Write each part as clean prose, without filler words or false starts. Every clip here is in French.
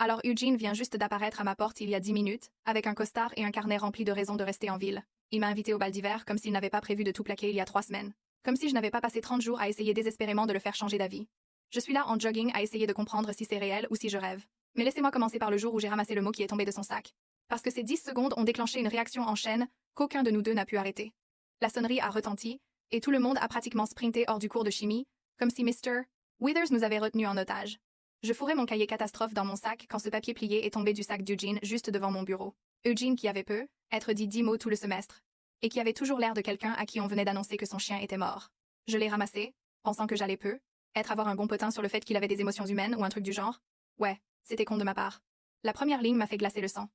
Alors Eugene vient juste d'apparaître à ma porte il y a 10 minutes, avec un costard et un carnet rempli de raisons de rester en ville. Il m'a invité au bal d'hiver comme s'il n'avait pas prévu de tout plaquer il y a 3 semaines. Comme si je n'avais pas passé 30 jours à essayer désespérément de le faire changer d'avis. Je suis là en jogging à essayer de comprendre si c'est réel ou si je rêve. Mais laissez-moi commencer par le jour où j'ai ramassé le mot qui est tombé de son sac. Parce que ces 10 secondes ont déclenché une réaction en chaîne qu'aucun de nous deux n'a pu arrêter. La sonnerie a retenti, et tout le monde a pratiquement sprinté hors du cours de chimie, comme si Mr. Withers nous avait retenus en otage. Je fourrais mon cahier catastrophe dans mon sac quand ce papier plié est tombé du sac d'Eugene juste devant mon bureau. Eugene qui avait peu, être dit 10 mots tout le semestre, et qui avait toujours l'air de quelqu'un à qui on venait d'annoncer que son chien était mort. Je l'ai ramassé, pensant que j'allais avoir un bon potin sur le fait qu'il avait des émotions humaines ou un truc du genre. Ouais, c'était con de ma part. La première ligne m'a fait glacer le sang.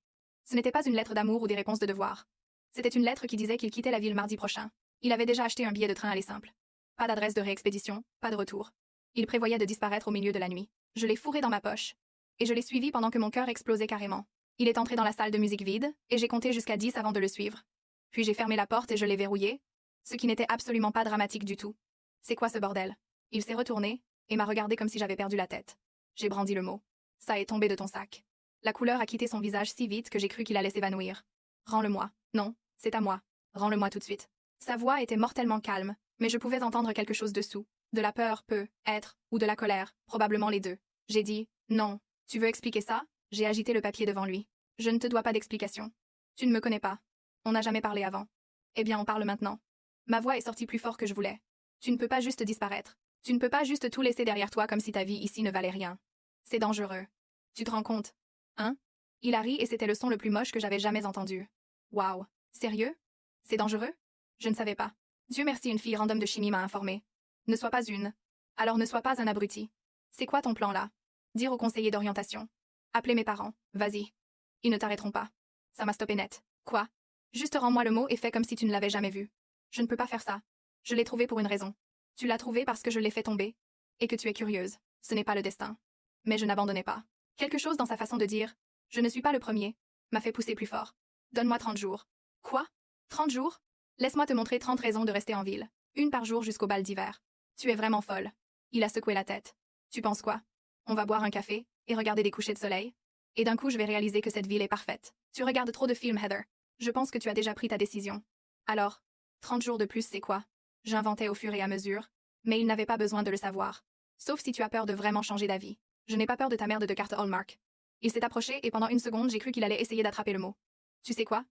Ce n'était pas une lettre d'amour ou des réponses de devoir. C'était une lettre qui disait qu'il quittait la ville mardi prochain. Il avait déjà acheté un billet de train aller simple. Pas d'adresse de réexpédition, pas de retour. Il prévoyait de disparaître au milieu de la nuit. Je l'ai fourré dans ma poche. Et je l'ai suivi pendant que mon cœur explosait carrément. Il est entré dans la salle de musique vide, et j'ai compté jusqu'à 10 avant de le suivre. Puis j'ai fermé la porte et je l'ai verrouillée, ce qui n'était absolument pas dramatique du tout. C'est quoi ce bordel? Il s'est retourné, et m'a regardé comme si j'avais perdu la tête. J'ai brandi le mot. Ça est tombé de ton sac. La couleur a quitté son visage si vite que j'ai cru qu'il allait s'évanouir. Rends-le-moi. Non, c'est à moi. Rends-le-moi tout de suite. Sa voix était mortellement calme, mais je pouvais entendre quelque chose dessous. De la peur peut être, ou de la colère, probablement les deux. J'ai dit, non. Tu veux expliquer ça? J'ai agité le papier devant lui. Je ne te dois pas d'explication. Tu ne me connais pas. On n'a jamais parlé avant. Eh bien, on parle maintenant. Ma voix est sortie plus fort que je voulais. Tu ne peux pas juste disparaître. Tu ne peux pas juste tout laisser derrière toi comme si ta vie ici ne valait rien. C'est dangereux. Tu te rends compte? Hein? Il a ri et c'était le son le plus moche que j'avais jamais entendu. Waouh. Sérieux? C'est dangereux? Je ne savais pas. Dieu merci, une fille random de chimie m'a informé. Ne sois pas une. Alors ne sois pas un abruti. C'est quoi ton plan là? Dire au conseiller d'orientation. Appeler mes parents. Vas-y. Ils ne t'arrêteront pas. Ça m'a stoppé net. Quoi? Juste rends-moi le mot et fais comme si tu ne l'avais jamais vu. Je ne peux pas faire ça. Je l'ai trouvé pour une raison. Tu l'as trouvé parce que je l'ai fait tomber. Et que tu es curieuse. Ce n'est pas le destin. Mais je n'abandonnais pas. Quelque chose dans sa façon de dire « Je ne suis pas le premier » m'a fait pousser plus fort. Donne-moi 30 jours. Quoi? 30 jours? Laisse-moi te montrer 30 raisons de rester en ville. Une par jour jusqu'au bal d'hiver. Tu es vraiment folle. Il a secoué la tête. Tu penses quoi? On va boire un café et regarder des couchers de soleil. Et d'un coup je vais réaliser que cette ville est parfaite. Tu regardes trop de films, Heather. Je pense que tu as déjà pris ta décision. Alors, 30 jours de plus c'est quoi? J'inventais au fur et à mesure, mais il n'avait pas besoin de le savoir. Sauf si tu as peur de vraiment changer d'avis. Je n'ai pas peur de ta merde de carte Hallmark. Il s'est approché et pendant une seconde j'ai cru qu'il allait essayer d'attraper le mot. Tu sais quoi?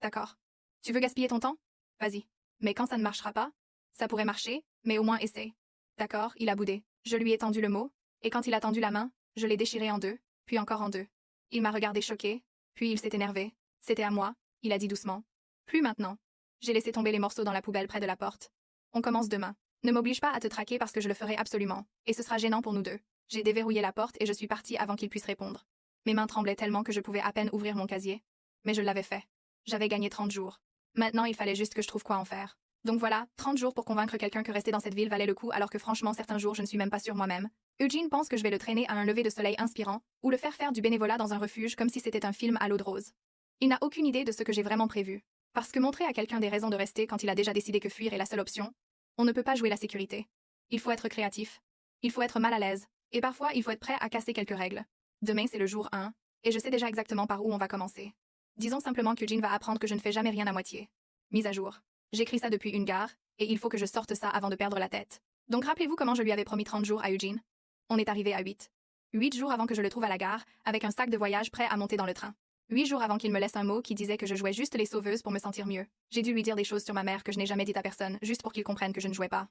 D'accord. Tu veux gaspiller ton temps? Vas-y. Mais quand ça ne marchera pas? Ça pourrait marcher, mais au moins essaie. D'accord, il a boudé. Je lui ai tendu le mot, et quand il a tendu la main, je l'ai déchiré en deux, puis encore en deux. Il m'a regardé choqué, puis il s'est énervé. C'était à moi, il a dit doucement. Plus maintenant. J'ai laissé tomber les morceaux dans la poubelle près de la porte. On commence demain. Ne m'oblige pas à te traquer parce que je le ferai absolument, et ce sera gênant pour nous deux. J'ai déverrouillé la porte et je suis partie avant qu'il puisse répondre. Mes mains tremblaient tellement que je pouvais à peine ouvrir mon casier. Mais je l'avais fait. J'avais gagné 30 jours. Maintenant, il fallait juste que je trouve quoi en faire. Donc voilà, 30 jours pour convaincre quelqu'un que rester dans cette ville valait le coup alors que franchement certains jours je ne suis même pas sûre moi-même. Eugene pense que je vais le traîner à un lever de soleil inspirant, ou le faire faire du bénévolat dans un refuge comme si c'était un film à l'eau de rose. Il n'a aucune idée de ce que j'ai vraiment prévu. Parce que montrer à quelqu'un des raisons de rester quand il a déjà décidé que fuir est la seule option, on ne peut pas jouer la sécurité. Il faut être créatif. Il faut être mal à l'aise. Et parfois, il faut être prêt à casser quelques règles. Demain, c'est le jour 1, et je sais déjà exactement par où on va commencer. Disons simplement que Eugene va apprendre que je ne fais jamais rien à moitié. Mise à jour. J'écris ça depuis une gare, et il faut que je sorte ça avant de perdre la tête. Donc rappelez-vous comment je lui avais promis 30 jours à Eugene? On est arrivé à 8. 8 jours avant que je le trouve à la gare, avec un sac de voyage prêt à monter dans le train. 8 jours avant qu'il me laisse un mot qui disait que je jouais juste les sauveuses pour me sentir mieux. J'ai dû lui dire des choses sur ma mère que je n'ai jamais dites à personne, juste pour qu'il comprenne que je ne jouais pas.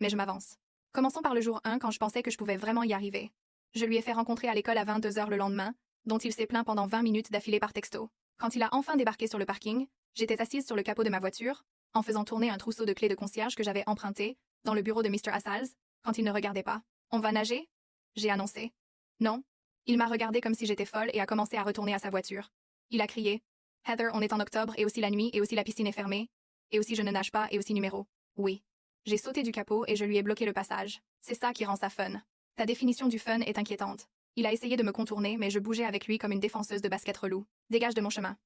Mais je m'avance. Commençons par le jour 1 quand je pensais que je pouvais vraiment y arriver. Je lui ai fait rencontrer à l'école à 22h le lendemain, dont il s'est plaint pendant 20 minutes d'affilée par texto. Quand il a enfin débarqué sur le parking, j'étais assise sur le capot de ma voiture, en faisant tourner un trousseau de clés de concierge que j'avais emprunté, dans le bureau de Mr. Assals, quand il ne regardait pas. On va nager? J'ai annoncé. Non. Il m'a regardé comme si j'étais folle et a commencé à retourner à sa voiture. Il a crié. Heather, on est en octobre et aussi la nuit et aussi la piscine est fermée. Et aussi je ne nage pas et aussi numéro. Oui. J'ai sauté du capot et je lui ai bloqué le passage. C'est ça qui rend ça fun. Ta définition du fun est inquiétante. Il a essayé de me contourner mais je bougeais avec lui comme une défenseuse de basket relou. Dégage de mon chemin.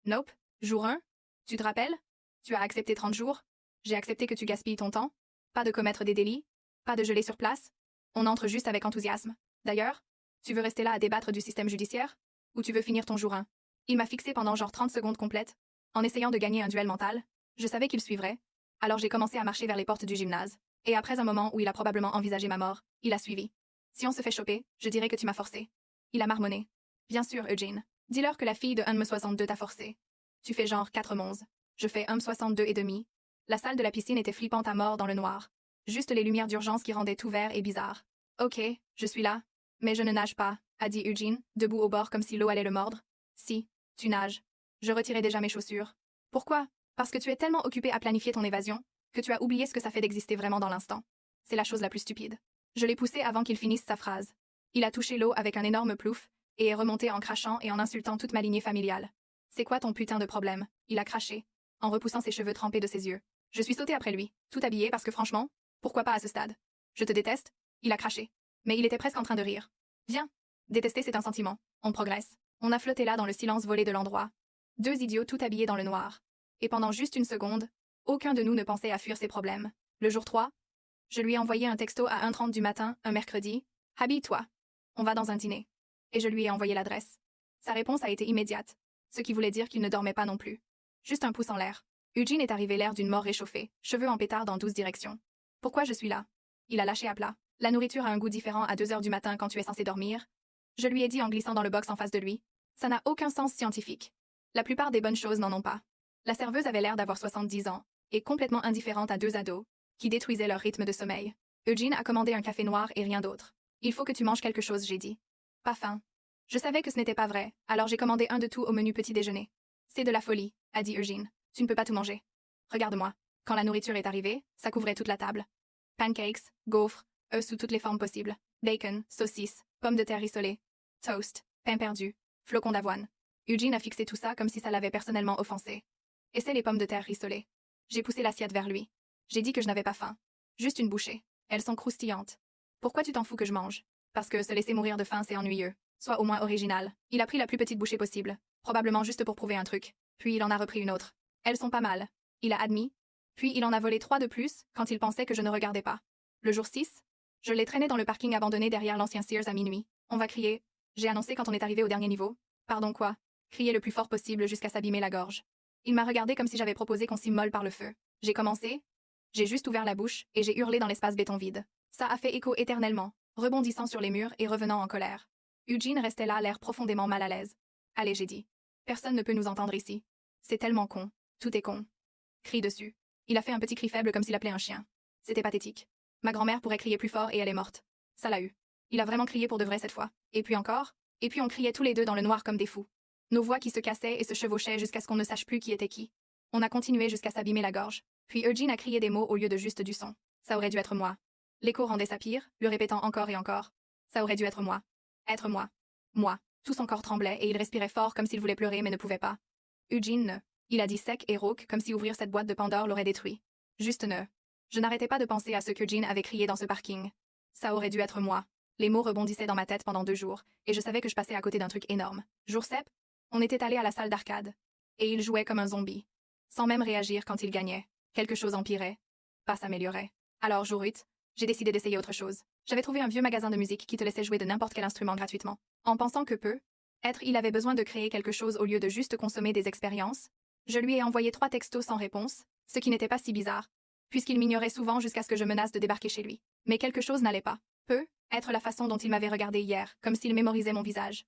Nope. Jour 1? Tu te rappelles? Tu as accepté 30 jours? J'ai accepté que tu gaspilles ton temps? Pas de commettre des délits? Pas de geler sur place? On entre juste avec enthousiasme. D'ailleurs, Tu veux rester là à débattre du système judiciaire? Ou tu veux finir ton jour 1? Il m'a fixé pendant genre 30 secondes complètes, en essayant de gagner un duel mental. Je savais qu'il suivrait. Alors j'ai commencé à marcher vers les portes du gymnase. Et après un moment où il a probablement envisagé ma mort, il a suivi. Si on se fait choper, je dirais que tu m'as forcé. Il a marmonné. Bien sûr, Eugene. Dis-leur que la fille de 1m62 t'a forcé. Tu fais genre 4'11". Je fais 1m62 et demi. La salle de la piscine était flippante à mort dans le noir. Juste les lumières d'urgence qui rendaient tout vert et bizarre. Ok, je suis là. Mais je ne nage pas, a dit Eugene, debout au bord comme si l'eau allait le mordre. Si, tu nages. Je retirais déjà mes chaussures. Pourquoi? Parce que tu es tellement occupé à planifier ton évasion, que tu as oublié ce que ça fait d'exister vraiment dans l'instant. C'est la chose la plus stupide. Je l'ai poussé avant qu'il finisse sa phrase. Il a touché l'eau avec un énorme plouf, et est remonté en crachant et en insultant toute ma lignée familiale. C'est quoi ton putain de problème? Il a craché, en repoussant ses cheveux trempés de ses yeux. Je suis sauté après lui, tout habillé parce que franchement, pourquoi pas à ce stade? Je te déteste? Il a craché. Mais il était presque en train de rire. Viens. Détester, c'est un sentiment. On progresse. On a flotté là dans le silence volé de l'endroit. Deux idiots tout habillés dans le noir. Et pendant juste une seconde, aucun de nous ne pensait à fuir ses problèmes. Le jour 3, je lui ai envoyé un texto à 1h30 du matin, un mercredi. Habille-toi. On va dans un dîner. Et je lui ai envoyé l'adresse. Sa réponse a été immédiate, ce qui voulait dire qu'il ne dormait pas non plus. Juste un pouce en l'air. Eugene est arrivé l'air d'une mort réchauffée, cheveux en pétard dans 12 directions. Pourquoi je suis là? Il a lâché à plat. La nourriture a un goût différent à 2h du matin quand tu es censé dormir. Je lui ai dit en glissant dans le box en face de lui. Ça n'a aucun sens scientifique. La plupart des bonnes choses n'en ont pas. La serveuse avait l'air d'avoir 70 ans, et complètement indifférente à deux ados, qui détruisaient leur rythme de sommeil. Eugene a commandé un café noir et rien d'autre. Il faut que tu manges quelque chose, j'ai dit. Pas faim. Je savais que ce n'était pas vrai, alors j'ai commandé un de tout au menu petit déjeuner. C'est de la folie, a dit Eugene. Tu ne peux pas tout manger. Regarde-moi. Quand la nourriture est arrivée, ça couvrait toute la table. Pancakes, gaufres, œufs sous toutes les formes possibles, bacon, saucisses, pommes de terre rissolées, toast, pain perdu, flocons d'avoine. Eugene a fixé tout ça comme si ça l'avait personnellement offensé. Et c'est les pommes de terre rissolées. J'ai poussé l'assiette vers lui. J'ai dit que je n'avais pas faim. Juste une bouchée. Elles sont croustillantes. Pourquoi tu t'en fous que je mange? Parce que se laisser mourir de faim, c'est ennuyeux. Sois au moins original. Il a pris la plus petite bouchée possible, probablement juste pour prouver un truc. Puis il en a repris une autre. Elles sont pas mal. Il a admis. Puis il en a volé 3 de plus, quand il pensait que je ne regardais pas. Le jour 6, je l'ai traîné dans le parking abandonné derrière l'ancien Sears à minuit. On va crier. J'ai annoncé quand on est arrivé au dernier niveau. Pardon quoi? Crier le plus fort possible jusqu'à s'abîmer la gorge. Il m'a regardé comme si j'avais proposé qu'on s'immole par le feu. J'ai commencé. J'ai juste ouvert la bouche et j'ai hurlé dans l'espace béton vide. Ça a fait écho éternellement, rebondissant sur les murs et revenant en colère. Eugene restait là, l'air profondément mal à l'aise. Allez, j'ai dit. Personne ne peut nous entendre ici. C'est tellement con. Tout est con. Crie dessus. Il a fait un petit cri faible comme s'il appelait un chien. C'était pathétique. Ma grand-mère pourrait crier plus fort et elle est morte. Ça l'a eu. Il a vraiment crié pour de vrai cette fois. Et puis encore. Et puis on criait tous les deux dans le noir comme des fous. Nos voix qui se cassaient et se chevauchaient jusqu'à ce qu'on ne sache plus qui était qui. On a continué jusqu'à s'abîmer la gorge. Puis Eugene a crié des mots au lieu de juste du son. Ça aurait dû être moi. L'écho rendait ça pire, le répétant encore et encore. Ça aurait dû être moi. Être moi. Moi. Tout son corps tremblait et il respirait fort comme s'il voulait pleurer mais ne pouvait pas. Eugene ne. Il a dit sec et rauque comme si ouvrir cette boîte de Pandore l'aurait détruit. Juste ne. Je n'arrêtais pas de penser à ce qu'Eugene avait crié dans ce parking. Ça aurait dû être moi. Les mots rebondissaient dans ma tête pendant 2 jours, et je savais que je passais à côté d'un truc énorme. Jour 7, on était allé à la salle d'arcade. Et il jouait comme un zombie. Sans même réagir quand il gagnait. Quelque chose empirait. Pas s'améliorait. Alors jour 8, j'ai décidé d'essayer autre chose. J'avais trouvé un vieux magasin de musique qui te laissait jouer de n'importe quel instrument gratuitement. En pensant que il avait besoin de créer quelque chose au lieu de juste consommer des expériences. Je lui ai envoyé 3 textos sans réponse, ce qui n'était pas si bizarre, puisqu'il m'ignorait souvent jusqu'à ce que je menace de débarquer chez lui. Mais quelque chose n'allait pas. Être la façon dont il m'avait regardé hier, comme s'il mémorisait mon visage.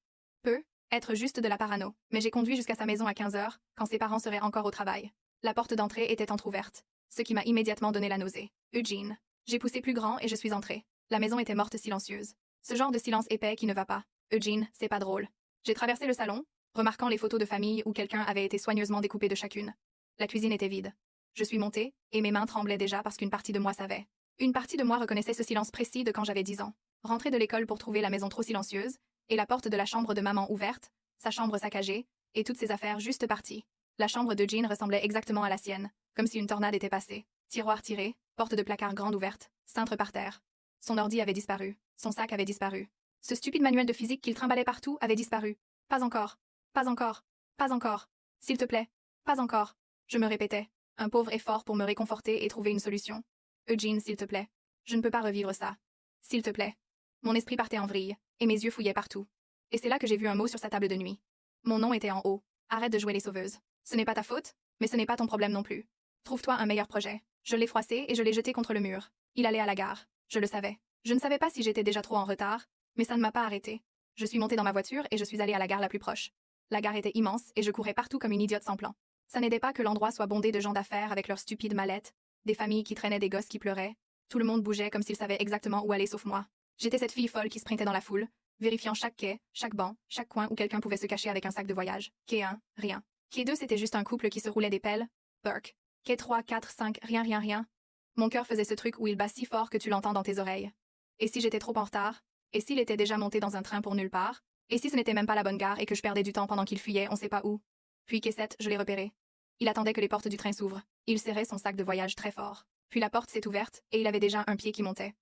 Être juste de la parano. Mais j'ai conduit jusqu'à sa maison à 15h, quand ses parents seraient encore au travail. La porte d'entrée était entr'ouverte, ce qui m'a immédiatement donné la nausée. Eugene. J'ai poussé plus grand et je suis entrée. La maison était morte silencieuse. Ce genre de silence épais qui ne va pas. Eugene, c'est pas drôle. J'ai traversé le salon, remarquant les photos de famille où quelqu'un avait été soigneusement découpé de chacune. La cuisine était vide. Je suis montée, et mes mains tremblaient déjà parce qu'une partie de moi savait. Une partie de moi reconnaissait ce silence précis de quand j'avais 10 ans. Rentrer de l'école pour trouver la maison trop silencieuse, et la porte de la chambre de maman ouverte, sa chambre saccagée, et toutes ses affaires juste parties. La chambre de Jean ressemblait exactement à la sienne, comme si une tornade était passée. Tiroir tiré, porte de placard grande ouverte, cintre par terre. Son ordi avait disparu, son sac avait disparu. Ce stupide manuel de physique qu'il trimballait partout avait disparu. Pas encore. Pas encore. Pas encore. S'il te plaît. Pas encore. Je me répétais. Un pauvre effort pour me réconforter et trouver une solution. Eugene, s'il te plaît. Je ne peux pas revivre ça. S'il te plaît. Mon esprit partait en vrille. Et mes yeux fouillaient partout. Et c'est là que j'ai vu un mot sur sa table de nuit. Mon nom était en haut. Arrête de jouer les sauveuses. Ce n'est pas ta faute, mais ce n'est pas ton problème non plus. Trouve-toi un meilleur projet. Je l'ai froissé et je l'ai jeté contre le mur. Il allait à la gare. Je le savais. Je ne savais pas si j'étais déjà trop en retard, mais ça ne m'a pas arrêté. Je suis montée dans ma voiture et je suis allée à la gare la plus proche. La gare était immense et je courais partout comme une idiote sans plan. Ça n'aidait pas que l'endroit soit bondé de gens d'affaires avec leurs stupides mallettes, des familles qui traînaient des gosses qui pleuraient. Tout le monde bougeait comme s'il savait exactement où aller sauf moi. J'étais cette fille folle qui sprintait dans la foule, vérifiant chaque quai, chaque banc, chaque coin où quelqu'un pouvait se cacher avec un sac de voyage. Quai 1, rien. Quai 2, c'était juste un couple qui se roulait des pelles. Burke. Quai 3, 4, 5, rien, rien, rien. Mon cœur faisait ce truc où il bat si fort que tu l'entends dans tes oreilles. Et si j'étais trop en retard? Et s'il était déjà monté dans un train pour nulle part? Et si ce n'était même pas la bonne gare et que je perdais du temps pendant qu'il fuyait, on sait pas où? Puis quai 7, je l'ai repéré. Il attendait que les portes du train s'ouvrent. Il serrait son sac de voyage très fort. Puis la porte s'est ouverte et il avait déjà un pied qui montait.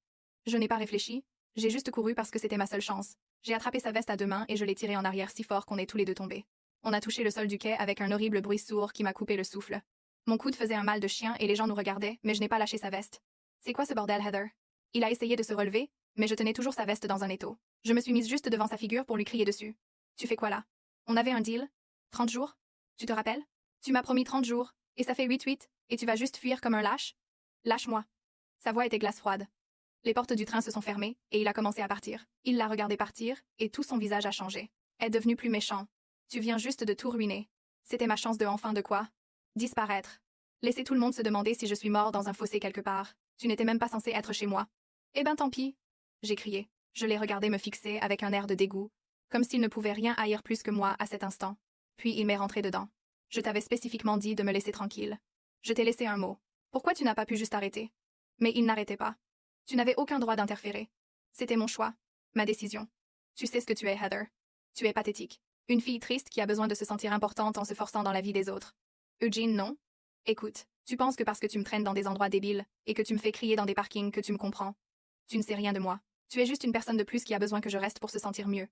Je n'ai pas réfléchi. J'ai juste couru parce que c'était ma seule chance. J'ai attrapé sa veste à deux mains et je l'ai tirée en arrière si fort qu'on est tous les deux tombés. On a touché le sol du quai avec un horrible bruit sourd qui m'a coupé le souffle. Mon coude faisait un mal de chien et les gens nous regardaient, mais je n'ai pas lâché sa veste. C'est quoi ce bordel, Heather? Il a essayé de se relever, mais je tenais toujours sa veste dans un étau. Je me suis mise juste devant sa figure pour lui crier dessus. Tu fais quoi là? On avait un deal? 30 jours? Tu te rappelles? Tu m'as promis 30 jours, et ça fait 8-8, et tu vas juste fuir comme un lâche? Lâche-moi. Sa voix était glace froide. Les portes du train se sont fermées, et il a commencé à partir. Il l'a regardé partir, et tout son visage a changé. Est devenu plus méchant. Tu viens juste de tout ruiner. C'était ma chance de enfin de quoi? Disparaître. Laisser tout le monde se demander si je suis mort dans un fossé quelque part. Tu n'étais même pas censé être chez moi. Eh ben tant pis. J'ai crié. Je l'ai regardé me fixer avec un air de dégoût, comme s'il ne pouvait rien haïr plus que moi à cet instant. Puis il m'est rentré dedans. Je t'avais spécifiquement dit de me laisser tranquille. Je t'ai laissé un mot. Pourquoi tu n'as pas pu juste arrêter? Mais il n'arrêtait pas. Tu n'avais aucun droit d'interférer. C'était mon choix. Ma décision. Tu sais ce que tu es, Heather. Tu es pathétique. Une fille triste qui a besoin de se sentir importante en se forçant dans la vie des autres. Eugene, non? Écoute, tu penses que parce que tu me traînes dans des endroits débiles, et que tu me fais crier dans des parkings que tu me comprends. Tu ne sais rien de moi. Tu es juste une personne de plus qui a besoin que je reste pour se sentir mieux.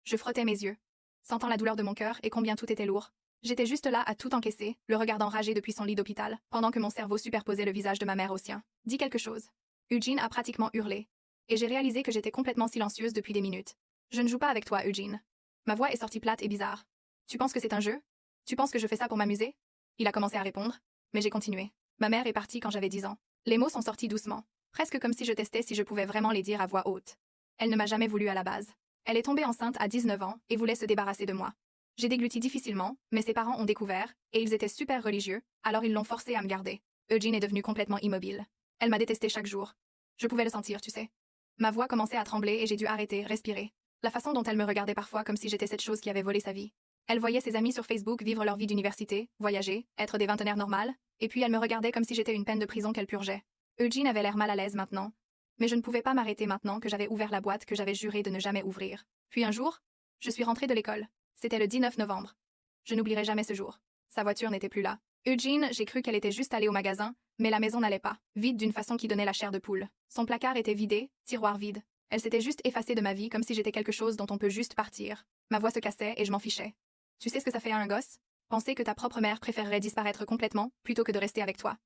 Je frottais mes yeux, sentant la douleur de mon cœur et combien tout était lourd. J'étais juste là à tout encaisser, le regardant rager depuis son lit d'hôpital, pendant que mon cerveau superposait le visage de ma mère au sien. Dis quelque chose. Eugene a pratiquement hurlé. Et j'ai réalisé que j'étais complètement silencieuse depuis des minutes. Je ne joue pas avec toi, Eugene. Ma voix est sortie plate et bizarre. Tu penses que c'est un jeu? Tu penses que je fais ça pour m'amuser? Il a commencé à répondre, mais j'ai continué. Ma mère est partie quand j'avais 10 ans. Les mots sont sortis doucement, presque comme si je testais si je pouvais vraiment les dire à voix haute. Elle ne m'a jamais voulu à la base. Elle est tombée enceinte à 19 ans et voulait se débarrasser de moi. J'ai dégluti difficilement, mais ses parents ont découvert, et ils étaient super religieux, alors ils l'ont forcée à me garder. Eugene est devenu complètement immobile. Elle m'a détesté chaque jour. Je pouvais le sentir, tu sais. Ma voix commençait à trembler et j'ai dû arrêter, respirer. La façon dont elle me regardait parfois comme si j'étais cette chose qui avait volé sa vie. Elle voyait ses amis sur Facebook vivre leur vie d'université, voyager, être des vingtenaires normales, et puis elle me regardait comme si j'étais une peine de prison qu'elle purgeait. Eugene avait l'air mal à l'aise maintenant. Mais je ne pouvais pas m'arrêter maintenant que j'avais ouvert la boîte que j'avais juré de ne jamais ouvrir. Puis un jour, je suis rentrée de l'école. C'était le 19 novembre. Je n'oublierai jamais ce jour. Sa voiture n'était plus là. Eugene, j'ai cru qu'elle était juste allée au magasin, mais la maison n'allait pas, vide d'une façon qui donnait la chair de poule. Son placard était vidé, tiroir vide. Elle s'était juste effacée de ma vie comme si j'étais quelque chose dont on peut juste partir. Ma voix se cassait et je m'en fichais. Tu sais ce que ça fait à un gosse? Penser que ta propre mère préférerait disparaître complètement plutôt que de rester avec toi.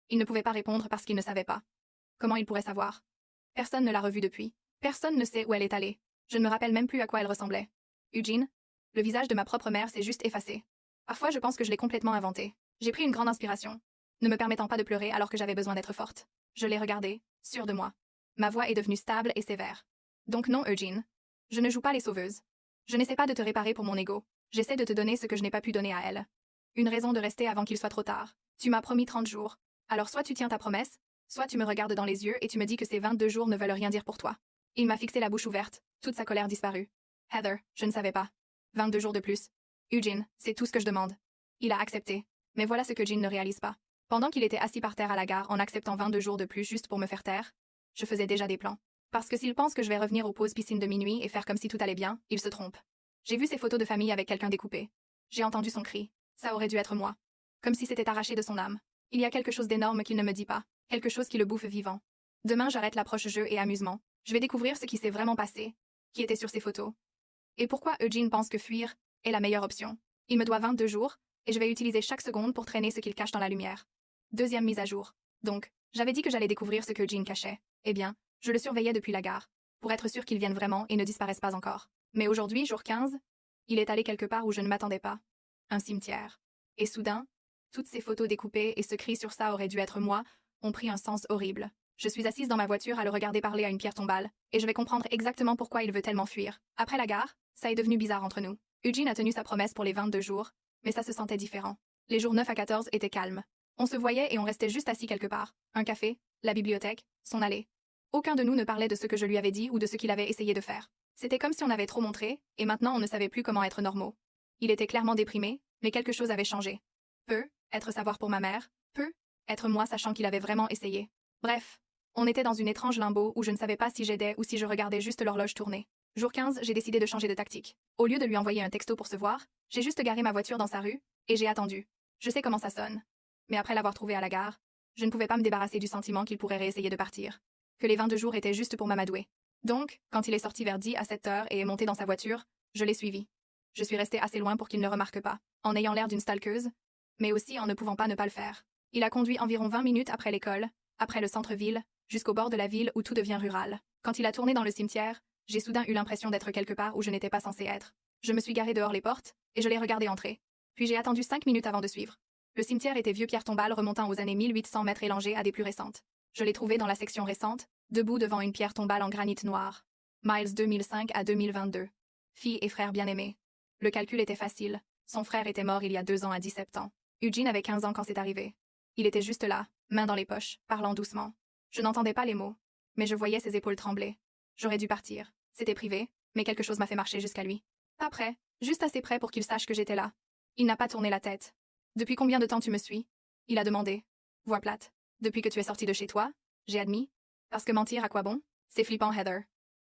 Il ne pouvait pas répondre parce qu'il ne savait pas. Comment il pourrait savoir? Personne ne l'a revue depuis. Personne ne sait où elle est allée. Je ne me rappelle même plus à quoi elle ressemblait. Eugene? Le visage de ma propre mère s'est juste effacé. Parfois je pense que je l'ai complètement inventé. J'ai pris une grande inspiration, ne me permettant pas de pleurer alors que j'avais besoin d'être forte. Je l'ai regardée, sûre de moi. Ma voix est devenue stable et sévère. Donc non, Eugene. Je ne joue pas les sauveuses. Je n'essaie pas de te réparer pour mon ego. J'essaie de te donner ce que je n'ai pas pu donner à elle. Une raison de rester avant qu'il soit trop tard. Tu m'as promis 30 jours. Alors soit tu tiens ta promesse, soit tu me regardes dans les yeux et tu me dis que ces 22 jours ne veulent rien dire pour toi. Il m'a fixé la bouche ouverte, toute sa colère disparue. Heather, je ne savais pas. 22 jours de plus. Eugene, c'est tout ce que je demande. Il a accepté. Mais voilà ce que Jean ne réalise pas. Pendant qu'il était assis par terre à la gare en acceptant 22 jours de plus juste pour me faire taire, je faisais déjà des plans. Parce que s'il pense que je vais revenir aux pauses piscine de minuit et faire comme si tout allait bien, il se trompe. J'ai vu ses photos de famille avec quelqu'un découpé. J'ai entendu son cri. Ça aurait dû être moi. Comme si c'était arraché de son âme. Il y a quelque chose d'énorme qu'il ne me dit pas. Quelque chose qui le bouffe vivant. Demain j'arrête l'approche jeu et amusement. Je vais découvrir ce qui s'est vraiment passé. Qui était sur ces photos. Et pourquoi Eugene pense que fuir est la meilleure option. Il me doit 22 jours, et je vais utiliser chaque seconde pour traîner ce qu'il cache dans la lumière. Deuxième mise à jour. Donc, j'avais dit que j'allais découvrir ce que Eugene cachait. Eh bien, je le surveillais depuis la gare. pour être sûr qu'il vienne vraiment et ne disparaisse pas encore. Mais aujourd'hui, jour 15, il est allé quelque part où je ne m'attendais pas. Un cimetière. Et soudain, toutes ces photos découpées et ce cri sur ça aurait dû être moi ont pris un sens horrible. Je suis assise dans ma voiture à le regarder parler à une pierre tombale, et je vais comprendre exactement pourquoi il veut tellement fuir. Après la gare, ça est devenu bizarre entre nous. Eugene a tenu sa promesse pour les 22 jours, mais ça se sentait différent. Les jours 9 à 14 étaient calmes. On se voyait et on restait juste assis quelque part. Un café, la bibliothèque, son allée. Aucun de nous ne parlait de ce que je lui avais dit ou de ce qu'il avait essayé de faire. C'était comme si on avait trop montré, et maintenant on ne savait plus comment être normaux. Il était clairement déprimé, mais quelque chose avait changé. Peu, être savoir pour ma mère, peu, être moi sachant qu'il avait vraiment essayé. Bref, on était dans une étrange limbo où je ne savais pas si j'aidais ou si je regardais juste l'horloge tourner. Jour 15, j'ai décidé de changer de tactique. Au lieu de lui envoyer un texto pour se voir, j'ai juste garé ma voiture dans sa rue, et j'ai attendu. Je sais comment ça sonne. Mais après l'avoir trouvé à la gare, je ne pouvais pas me débarrasser du sentiment qu'il pourrait réessayer de partir. Que les 22 jours étaient juste pour m'amadouer. Donc, quand il est sorti vers 10 à 7 heures et est monté dans sa voiture, je l'ai suivi. Je suis restée assez loin pour qu'il ne remarque pas, en ayant l'air d'une stalkeuse, mais aussi en ne pouvant pas ne pas le faire. Il a conduit environ 20 minutes après l'école, après le centre-ville, jusqu'au bord de la ville où tout devient rural. Quand il a tourné dans le cimetière, j'ai soudain eu l'impression d'être quelque part où je n'étais pas censée être. Je me suis garée dehors les portes, et je l'ai regardé entrer. Puis j'ai attendu 5 minutes avant de suivre. Le cimetière était vieux pierre tombale remontant aux années 1800 mètres élangé à des plus récentes. Je l'ai trouvé dans la section récente, debout devant une pierre tombale en granit noir. Miles 2005 à 2022. Fille et frère bien-aimés. Le calcul était facile. Son frère était mort il y a 2 ans à 17 ans. Eugene avait 15 ans quand c'est arrivé. Il était juste là, main dans les poches, parlant doucement. Je n'entendais pas les mots, mais je voyais ses épaules trembler. J'aurais dû partir. C'était privé, mais quelque chose m'a fait marcher jusqu'à lui. Pas près, juste assez près pour qu'il sache que j'étais là. Il n'a pas tourné la tête. Depuis combien de temps tu me suis? Il a demandé. Voix plate. Depuis que tu es sorti de chez toi? J'ai admis. Parce que mentir à quoi bon? C'est flippant, Heather.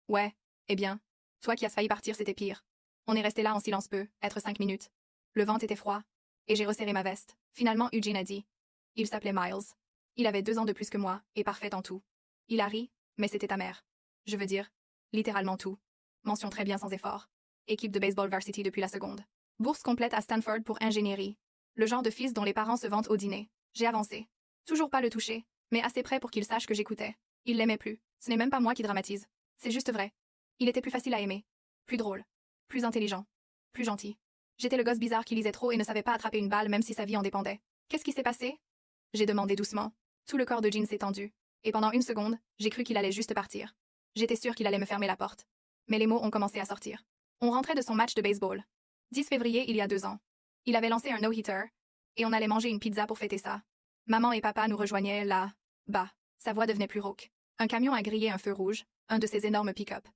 Ouais, eh bien. Toi qui as failli partir, c'était pire. On est resté là en silence peu, être 5 minutes. Le vent était froid, et j'ai resserré ma veste. Finalement, Eugene a dit. Il s'appelait Miles. Il avait 2 ans de plus que moi, et parfait en tout. Il a ri, mais c'était ta mère. Je veux dire, littéralement tout. Mention très bien sans effort. Équipe de baseball varsity depuis la seconde. Bourse complète à Stanford pour ingénierie. Le genre de fils dont les parents se vantent au dîner. J'ai avancé. Toujours pas le toucher, mais assez près pour qu'il sache que j'écoutais. Il l'aimait plus. Ce n'est même pas moi qui dramatise. C'est juste vrai. Il était plus facile à aimer. Plus drôle. Plus intelligent. Plus gentil. J'étais le gosse bizarre qui lisait trop et ne savait pas attraper une balle même si sa vie en dépendait. Qu'est-ce qui s'est passé? J'ai demandé doucement. Tout le corps de Jean s'est tendu. Et pendant une seconde, j'ai cru qu'il allait juste partir. J'étais sûre qu'il allait me fermer la porte. Mais les mots ont commencé à sortir. On rentrait de son match de baseball. 10 février il y a 2 ans. Il avait lancé un no-hitter, et on allait manger une pizza pour fêter ça. Maman et papa nous rejoignaient là, bas. Sa voix devenait plus rauque. Un camion a grillé un feu rouge, un de ces énormes pick-up.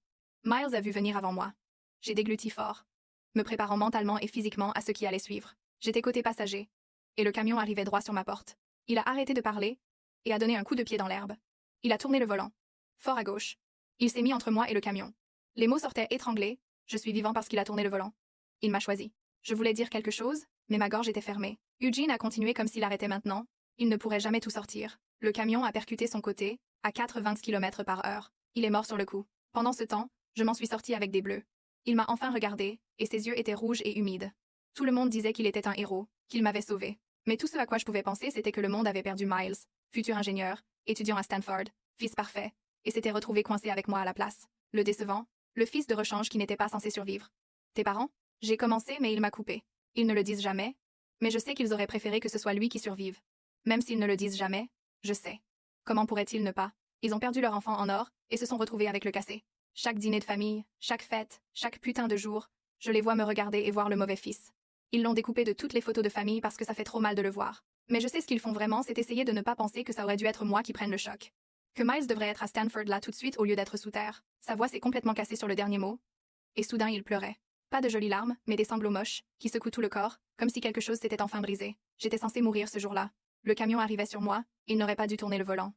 Miles a vu venir avant moi. J'ai dégluti fort, me préparant mentalement et physiquement à ce qui allait suivre. J'étais côté passager, et le camion arrivait droit sur ma porte. Il a arrêté de parler, et a donné un coup de pied dans l'herbe. Il a tourné le volant. Fort à gauche. Il s'est mis entre moi et le camion. Les mots sortaient étranglés. Je suis vivant parce qu'il a tourné le volant. Il m'a choisi. Je voulais dire quelque chose, mais ma gorge était fermée. Eugene a continué comme s'il arrêtait maintenant. Il ne pourrait jamais tout sortir. Le camion a percuté son côté, à 80 km/h. Il est mort sur le coup. Pendant ce temps, je m'en suis sortie avec des bleus. Il m'a enfin regardé, et ses yeux étaient rouges et humides. Tout le monde disait qu'il était un héros, qu'il m'avait sauvé. Mais tout ce à quoi je pouvais penser, c'était que le monde avait perdu Miles, futur ingénieur, étudiant à Stanford, fils parfait, et s'était retrouvé coincé avec moi à la place. Le décevant, le fils de rechange qui n'était pas censé survivre. Tes parents? J'ai commencé, mais il m'a coupé. Ils ne le disent jamais, mais je sais qu'ils auraient préféré que ce soit lui qui survive. Même s'ils ne le disent jamais, je sais. Comment pourraient-ils ne pas? Ils ont perdu leur enfant en or, et se sont retrouvés avec le cassé. Chaque dîner de famille, chaque fête, chaque putain de jour, je les vois me regarder et voir le mauvais fils. Ils l'ont découpé de toutes les photos de famille parce que ça fait trop mal de le voir. Mais je sais ce qu'ils font vraiment, c'est essayer de ne pas penser que ça aurait dû être moi qui prenne le choc. Que Miles devrait être à Stanford là tout de suite au lieu d'être sous terre. Sa voix s'est complètement cassée sur le dernier mot. Et soudain il pleurait. Pas de jolies larmes, mais des sanglots moches, qui secouent tout le corps, comme si quelque chose s'était enfin brisé. J'étais censée mourir ce jour-là. Le camion arrivait sur moi, il n'aurait pas dû tourner le volant.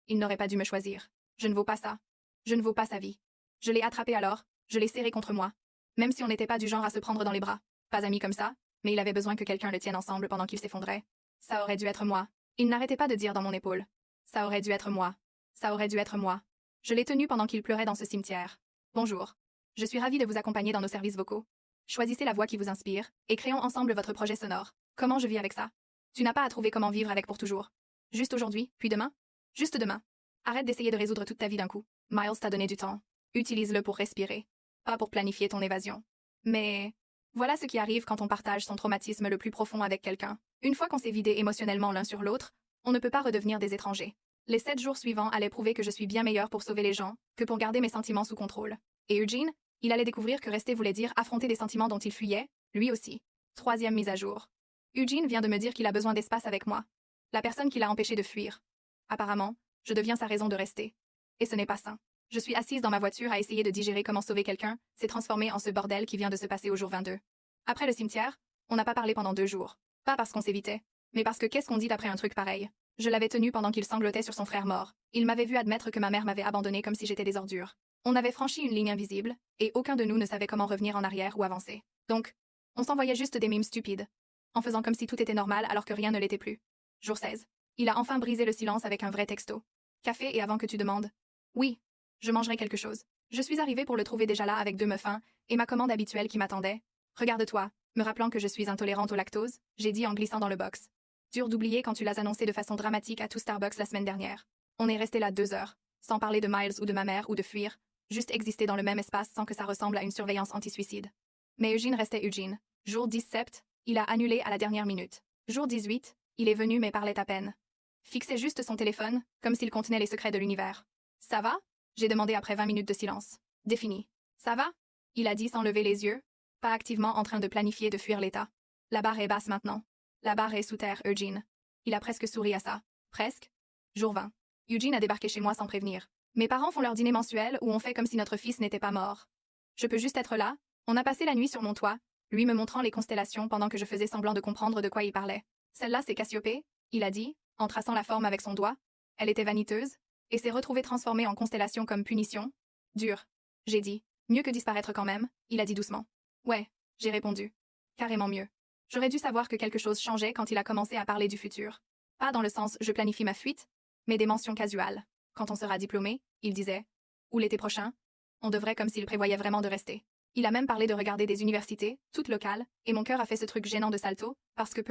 Il n'aurait pas dû me choisir. Je ne vaux pas ça. Je ne vaux pas sa vie. Je l'ai attrapé alors, je l'ai serré contre moi. Même si on n'était pas du genre à se prendre dans les bras. Pas amis comme ça, mais il avait besoin que quelqu'un le tienne ensemble pendant qu'il s'effondrait. Ça aurait dû être moi. Il n'arrêtait pas de dire dans mon épaule. Ça aurait dû être moi. Ça aurait dû être moi. Je l'ai tenu pendant qu'il pleurait dans ce cimetière. Bonjour. Je suis ravie de vous accompagner dans nos services vocaux. Choisissez la voix qui vous inspire, et créons ensemble votre projet sonore. Comment je vis avec ça? Tu n'as pas à trouver comment vivre avec pour toujours. Juste aujourd'hui, puis demain? Juste demain. Arrête d'essayer de résoudre toute ta vie d'un coup. Miles t'a donné du temps. Utilise-le pour respirer, pas pour planifier ton évasion. Mais voilà ce qui arrive quand on partage son traumatisme le plus profond avec quelqu'un. Une fois qu'on s'est vidé émotionnellement l'un sur l'autre, on ne peut pas redevenir des étrangers. Les 7 jours suivants allaient prouver que je suis bien meilleure pour sauver les gens que pour garder mes sentiments sous contrôle. Et Eugene, il allait découvrir que rester voulait dire affronter des sentiments dont il fuyait, lui aussi. 3e mise à jour. Eugene vient de me dire qu'il a besoin d'espace avec moi. La personne qui l'a empêché de fuir. Apparemment, je deviens sa raison de rester. Et ce n'est pas sain. Je suis assise dans ma voiture à essayer de digérer comment sauver quelqu'un, s'est transformé en ce bordel qui vient de se passer au jour 22. Après le cimetière, on n'a pas parlé pendant 2 jours. Pas parce qu'on s'évitait, mais parce que qu'est-ce qu'on dit après un truc pareil? Je l'avais tenu pendant qu'il sanglotait sur son frère mort. Il m'avait vu admettre que ma mère m'avait abandonné comme si j'étais des ordures. On avait franchi une ligne invisible, et aucun de nous ne savait comment revenir en arrière ou avancer. Donc, on s'envoyait juste des mimes stupides, en faisant comme si tout était normal alors que rien ne l'était plus. Jour 16. Il a enfin brisé le silence avec un vrai texto. Café et avant que tu demandes. Oui, je mangerai quelque chose. Je suis arrivée pour le trouver déjà là avec 2 muffins et ma commande habituelle qui m'attendait. Regarde-toi, me rappelant que je suis intolérante au lactose, j'ai dit en glissant dans le box. Dur d'oublier quand tu l'as annoncé de façon dramatique à tout Starbucks la semaine dernière. On est resté là 2 heures, sans parler de Miles ou de ma mère ou de fuir, juste exister dans le même espace sans que ça ressemble à une surveillance anti-suicide. Mais Eugene restait Eugene. Jour 17, il a annulé à la dernière minute. Jour 18, il est venu mais parlait à peine. Fixait juste son téléphone, comme s'il contenait les secrets de l'univers. Ça va? J'ai demandé après 20 minutes de silence. Défini. Ça va? Il a dit sans lever les yeux, pas activement en train de planifier de fuir l'état. La barre est basse maintenant. La barre est sous terre, Eugene. Il a presque souri à ça. Presque. Jour 20. Eugene a débarqué chez moi sans prévenir. Mes parents font leur dîner mensuel où on fait comme si notre fils n'était pas mort. Je peux juste être là. On a passé la nuit sur mon toit, lui me montrant les constellations pendant que je faisais semblant de comprendre de quoi il parlait. Celle-là, c'est Cassiopée, il a dit, en traçant la forme avec son doigt. Elle était vaniteuse, et s'est retrouvée transformée en constellation comme punition. Dur. J'ai dit. Mieux que disparaître quand même, il a dit doucement. Ouais, j'ai répondu. Carrément mieux. J'aurais dû savoir que quelque chose changeait quand il a commencé à parler du futur. Pas dans le sens je planifie ma fuite, mais des mentions casuales. Quand on sera diplômé, il disait. Ou l'été prochain. On devrait comme s'il prévoyait vraiment de rester. Il a même parlé de regarder des universités, toutes locales, et mon cœur a fait ce truc gênant de salto, parce que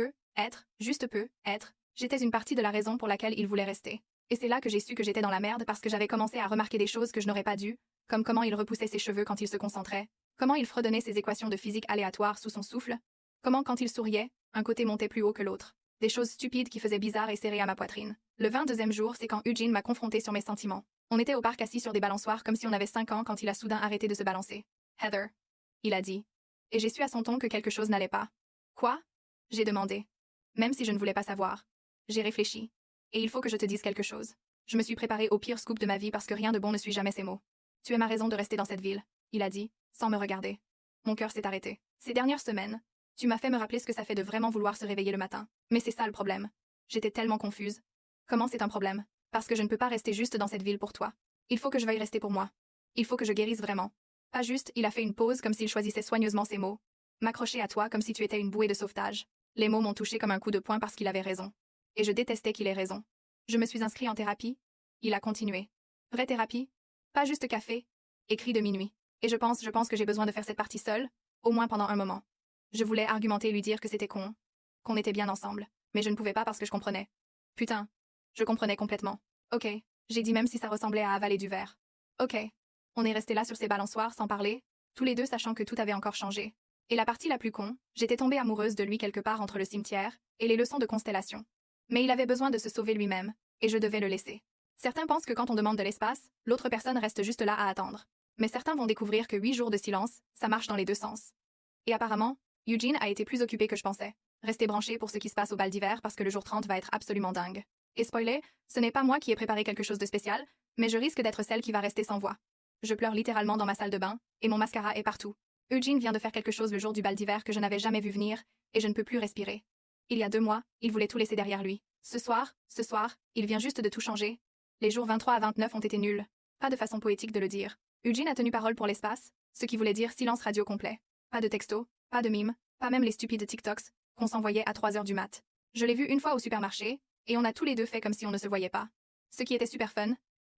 juste peu, j'étais une partie de la raison pour laquelle il voulait rester. Et c'est là que j'ai su que j'étais dans la merde parce que j'avais commencé à remarquer des choses que je n'aurais pas dû, comme comment il repoussait ses cheveux quand il se concentrait, comment il fredonnait ses équations de physique aléatoires sous son souffle, comment quand il souriait, un côté montait plus haut que l'autre. Des choses stupides qui faisaient bizarre et serrées à ma poitrine. Le 22e jour, c'est quand Eugene m'a confronté sur mes sentiments. On était au parc assis sur des balançoires comme si on avait 5 ans quand il a soudain arrêté de se balancer. Heather. Il a dit. Et j'ai su à son ton que quelque chose n'allait pas. Quoi? J'ai demandé. Même si je ne voulais pas savoir. J'ai réfléchi. Et il faut que je te dise quelque chose. Je me suis préparée au pire scoop de ma vie parce que rien de bon ne suit jamais ces mots. Tu es ma raison de rester dans cette ville, il a dit, sans me regarder. Mon cœur s'est arrêté. Ces dernières semaines, tu m'as fait me rappeler ce que ça fait de vraiment vouloir se réveiller le matin. Mais c'est ça le problème. J'étais tellement confuse. Comment c'est un problème? Parce que je ne peux pas rester juste dans cette ville pour toi. Il faut que je veuille rester pour moi. Il faut que je guérisse vraiment. Pas juste, il a fait une pause comme s'il choisissait soigneusement ses mots. M'accrocher à toi comme si tu étais une bouée de sauvetage. Les mots m'ont touché comme un coup de poing parce qu'il avait raison. Et je détestais qu'il ait raison. Je me suis inscrit en thérapie. Il a continué. Vraie thérapie? Pas juste café. Écrit de minuit. Et je pense que j'ai besoin de faire cette partie seule, au moins pendant un moment. Je voulais argumenter et lui dire que c'était con. Qu'on était bien ensemble. Mais je ne pouvais pas parce que je comprenais. Putain. Je comprenais complètement. Ok. J'ai dit même si ça ressemblait à avaler du verre. Ok. On est resté là sur ces balançoires sans parler, tous les deux sachant que tout avait encore changé. Et la partie la plus con, j'étais tombée amoureuse de lui quelque part entre le cimetière et les leçons de constellation. Mais il avait besoin de se sauver lui-même, et je devais le laisser. Certains pensent que quand on demande de l'espace, l'autre personne reste juste là à attendre. Mais certains vont découvrir que 8 jours de silence, ça marche dans les 2 sens. Et apparemment, Eugene a été plus occupé que je pensais. Restez branché pour ce qui se passe au bal d'hiver parce que le jour 30 va être absolument dingue. Et spoiler, ce n'est pas moi qui ai préparé quelque chose de spécial, mais je risque d'être celle qui va rester sans voix. Je pleure littéralement dans ma salle de bain, et mon mascara est partout. Eugene vient de faire quelque chose le jour du bal d'hiver que je n'avais jamais vu venir, et je ne peux plus respirer. Il y a 2 mois, il voulait tout laisser derrière lui. Ce soir, il vient juste de tout changer. Les jours 23 à 29 ont été nuls. Pas de façon poétique de le dire. Eugene a tenu parole pour l'espace, ce qui voulait dire silence radio complet. Pas de texto, pas de mime, pas même les stupides TikToks qu'on s'envoyait à 3 heures du mat. Je l'ai vu une fois au supermarché, et on a tous les deux fait comme si on ne se voyait pas. Ce qui était super fun,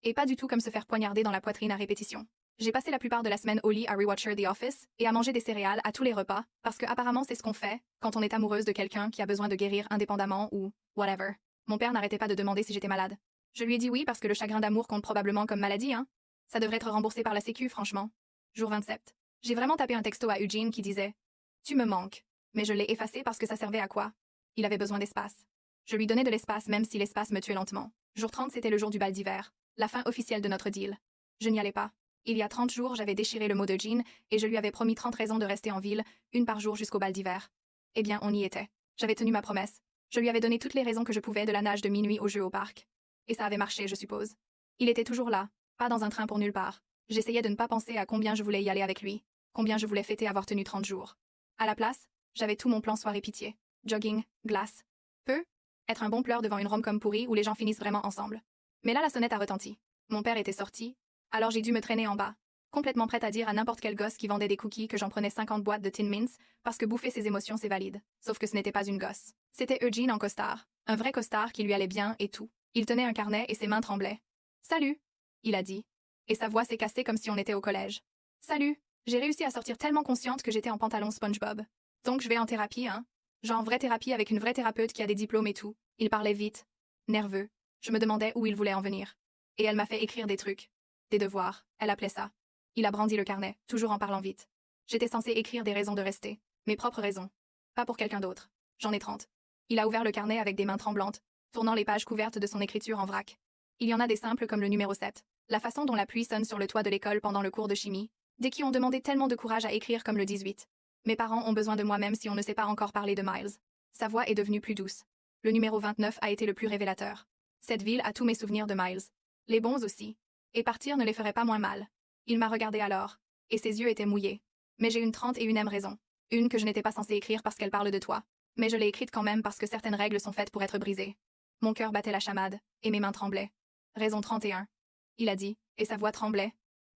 et pas du tout comme se faire poignarder dans la poitrine à répétition. J'ai passé la plupart de la semaine au lit à rewatcher The Office et à manger des céréales à tous les repas, parce que apparemment c'est ce qu'on fait quand on est amoureuse de quelqu'un qui a besoin de guérir indépendamment ou whatever. Mon père n'arrêtait pas de demander si j'étais malade. Je lui ai dit oui parce que le chagrin d'amour compte probablement comme maladie, hein. Ça devrait être remboursé par la Sécu, franchement. Jour 27. J'ai vraiment tapé un texto à Eugene qui disait « Tu me manques ». Mais je l'ai effacé parce que ça servait à quoi? Il avait besoin d'espace. Je lui donnais de l'espace même si l'espace me tuait lentement. Jour 30, c'était le jour du bal d'hiver. La fin officielle de notre deal. Je n'y allais pas. Il y a 30 jours, j'avais déchiré le mot de Jean et je lui avais promis 30 raisons de rester en ville, une par jour jusqu'au bal d'hiver. Eh bien, on y était. J'avais tenu ma promesse. Je lui avais donné toutes les raisons que je pouvais de la nage de minuit au jeu au parc. Et ça avait marché, je suppose. Il était toujours là, pas dans un train pour nulle part. J'essayais de ne pas penser à combien je voulais y aller avec lui, combien je voulais fêter avoir tenu 30 jours. À la place, j'avais tout mon plan soirée pitié. Jogging, glace. Peu. Être un bon pleur devant une rom-com pourrie où les gens finissent vraiment ensemble. Mais là, la sonnette a retenti. Mon père était sorti, alors j'ai dû me traîner en bas, complètement prête à dire à n'importe quel gosse qui vendait des cookies que j'en prenais 50 boîtes de Tin Mints, parce que bouffer ses émotions c'est valide. Sauf que ce n'était pas une gosse. C'était Eugene en costard. Un vrai costard qui lui allait bien et tout. Il tenait un carnet et ses mains tremblaient. « Salut !» il a dit. Et sa voix s'est cassée comme si on était au collège. « Salut !» J'ai réussi à sortir tellement consciente que j'étais en pantalon SpongeBob. Donc je vais en thérapie, hein? Genre vraie thérapie avec une vraie thérapeute qui a des diplômes et tout. Il parlait vite. Nerveux. Je me demandais où il voulait en venir. Et elle m'a fait écrire des trucs. Des devoirs, elle appelait ça. Il a brandi le carnet, toujours en parlant vite. J'étais censée écrire des raisons de rester. Mes propres raisons. Pas pour quelqu'un d'autre. J'en ai 30. Il a ouvert le carnet avec des mains tremblantes, tournant les pages couvertes de son écriture en vrac. Il y en a des simples comme le numéro 7. La façon dont la pluie sonne sur le toit de l'école pendant le cours de chimie. Des qui ont demandé tellement de courage à écrire comme le 18. Mes parents ont besoin de moi même si on ne sait pas encore parler de Miles. Sa voix est devenue plus douce. Le numéro 29 a été le plus révélateur. Cette ville a tous mes souvenirs de Miles. Les bons aussi. Et partir ne les ferait pas moins mal. Il m'a regardé alors. Et ses yeux étaient mouillés. Mais j'ai une 31e raison. Une que je n'étais pas censée écrire parce qu'elle parle de toi. Mais je l'ai écrite quand même parce que certaines règles sont faites pour être brisées. Mon cœur battait la chamade, et mes mains tremblaient. Raison 31. Il a dit, et sa voix tremblait.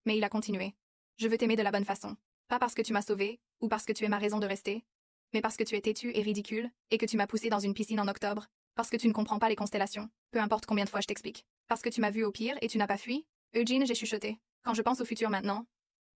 Mais il a continué. Je veux t'aimer de la bonne façon. Pas parce que tu m'as sauvée, ou parce que tu es ma raison de rester, mais parce que tu es têtu et ridicule, et que tu m'as poussé dans une piscine en octobre, parce que tu ne comprends pas les constellations, peu importe combien de fois je t'explique. Parce que tu m'as vu au pire et tu n'as pas fui. Eugene, j'ai chuchoté. Quand je pense au futur maintenant,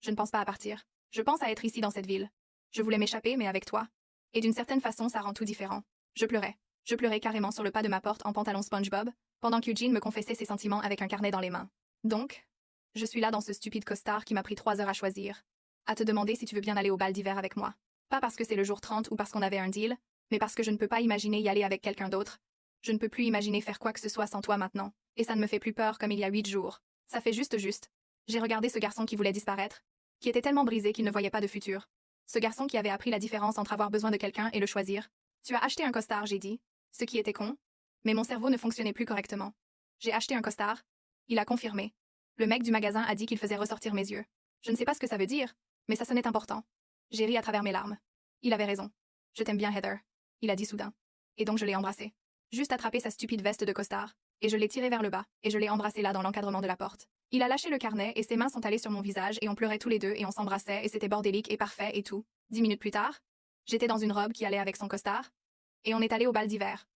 je ne pense pas à partir. Je pense à être ici dans cette ville. Je voulais m'échapper, mais avec toi. Et d'une certaine façon, ça rend tout différent. Je pleurais. Je pleurais carrément sur le pas de ma porte en pantalon SpongeBob, pendant qu'Eugene me confessait ses sentiments avec un carnet dans les mains. Donc, je suis là dans ce stupide costard qui m'a pris 3 heures à choisir. À te demander si tu veux bien aller au bal d'hiver avec moi. Pas parce que c'est le jour 30 ou parce qu'on avait un deal, mais parce que je ne peux pas imaginer y aller avec quelqu'un d'autre. Je ne peux plus imaginer faire quoi que ce soit sans toi maintenant. Et ça ne me fait plus peur comme il y a 8 jours. Ça fait juste. J'ai regardé ce garçon qui voulait disparaître, qui était tellement brisé qu'il ne voyait pas de futur. Ce garçon qui avait appris la différence entre avoir besoin de quelqu'un et le choisir. Tu as acheté un costard, j'ai dit. Ce qui était con. Mais mon cerveau ne fonctionnait plus correctement. J'ai acheté un costard. Il a confirmé. Le mec du magasin a dit qu'il faisait ressortir mes yeux. Je ne sais pas ce que ça veut dire, mais ça sonnait important. J'ai ri à travers mes larmes. Il avait raison. Je t'aime bien, Heather. Il a dit soudain. Et donc je l'ai embrassé. Juste attrapé sa stupide veste de costard. Et je l'ai tiré vers le bas, et je l'ai embrassé là dans l'encadrement de la porte. Il a lâché le carnet et ses mains sont allées sur mon visage et on pleurait tous les deux et on s'embrassait et c'était bordélique et parfait et tout. 10 minutes plus tard, j'étais dans une robe qui allait avec son costard. Et on est allé au bal d'hiver.